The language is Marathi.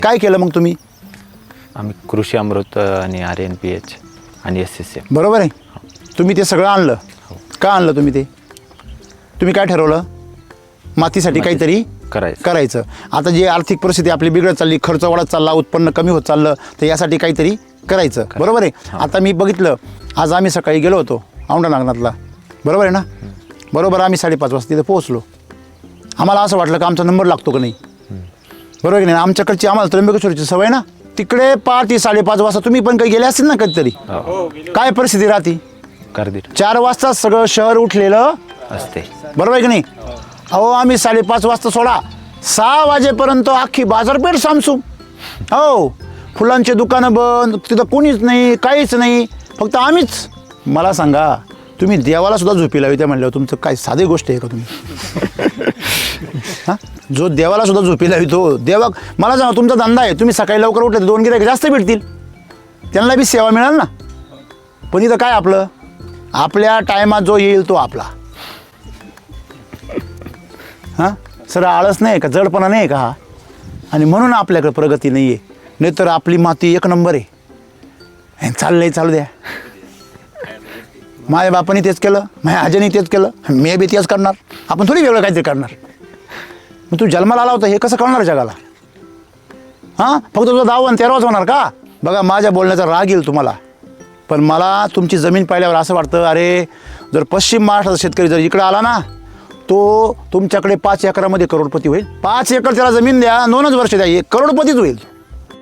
काय केलं मग तुम्ही? आम्ही कृषी अमृत आणि RNPH आणि SSM. बरोबर आहे. तुम्ही ते सगळं आणलं. का आणलं तुम्ही ते? तुम्ही काय ठरवलं? मातीसाठी काहीतरी करायचं. आता जे आर्थिक परिस्थिती आपली बिघडत चालली, खर्च वाढत चालला, उत्पन्न कमी होत चाललं, तर यासाठी काहीतरी करायचं. बरोबर आहे. आता मी बघितलं, आज आम्ही सकाळी गेलो होतो औंढा नागनाथला. बरोबर आहे ना? बरोबर आम्ही 5:30 वाजता तिथे पोहोचलो. आम्हाला असं वाटलं का आमचा नंबर लागतो का नाही. बरोबर की नाही? आमच्याकडची आम्हाला त्र्यंबकेश्वरची सवय ना. तिकडे 5 5:30 वाजता तुम्ही पण काही गेले असतील ना कधीतरी. काय परिस्थिती राहते? 4 वाजता सगळं शहर उठलेलं असते. बरोबर आहे की नाही? अहो आम्ही 5:30 वाजता सोडा, 6 वाजेपर्यंत अख्खी बाजारपेठ सामसूम. हो, फुलांचे दुकानं बंद, तिथं कोणीच नाही, काहीच नाही, फक्त आम्हीच. मला सांगा, तुम्ही देवाला सुद्धा झोपी लावी त्या म्हणल्यावर तुमचं काय साधी गोष्ट आहे का तुम्ही? हां, जो देवाला सुद्धा झोपी लावितो देवा. मला सांगा, तुमचा धंदा आहे, तुम्ही सकाळी लवकर उठले तर 2 गिऱ्हाईक जास्त भेटतील, त्यांना बी सेवा मिळेल ना. पण इथं काय आपलं, आपल्या टायमात जो येईल तो आपला. हां, सर आळस नाही का, जडपणा नाही का हा? आणि म्हणून आपल्याकडे प्रगती नाही आहे. नाहीतर आपली माती 1 नंबर आहे. चाललंय, चालू द्या. माझ्या बापाने तेच केलं, माझ्या आजीने तेच केलं, मी बी तेच करणार. आपण थोडी वेगळं काहीतरी करणार. मग तू जन्माला आला होता हे कसं कळणार जगाला? हां, फक्त तुझा 10 आणि 13 होणार का? बघा, माझ्या बोलण्याचा राग येईल तुम्हाला, पण मला तुमची जमीन पाहिल्यावर असं वाटतं, अरे जर पश्चिम महाराष्ट्राचा शेतकरी जर इकडं आला ना, तो तुमच्याकडे 5 एकरामध्ये करोडपती होईल. 5 एकर त्याला जमीन द्या, 2च वर्ष द्या, 1 करोडपतीच होईल.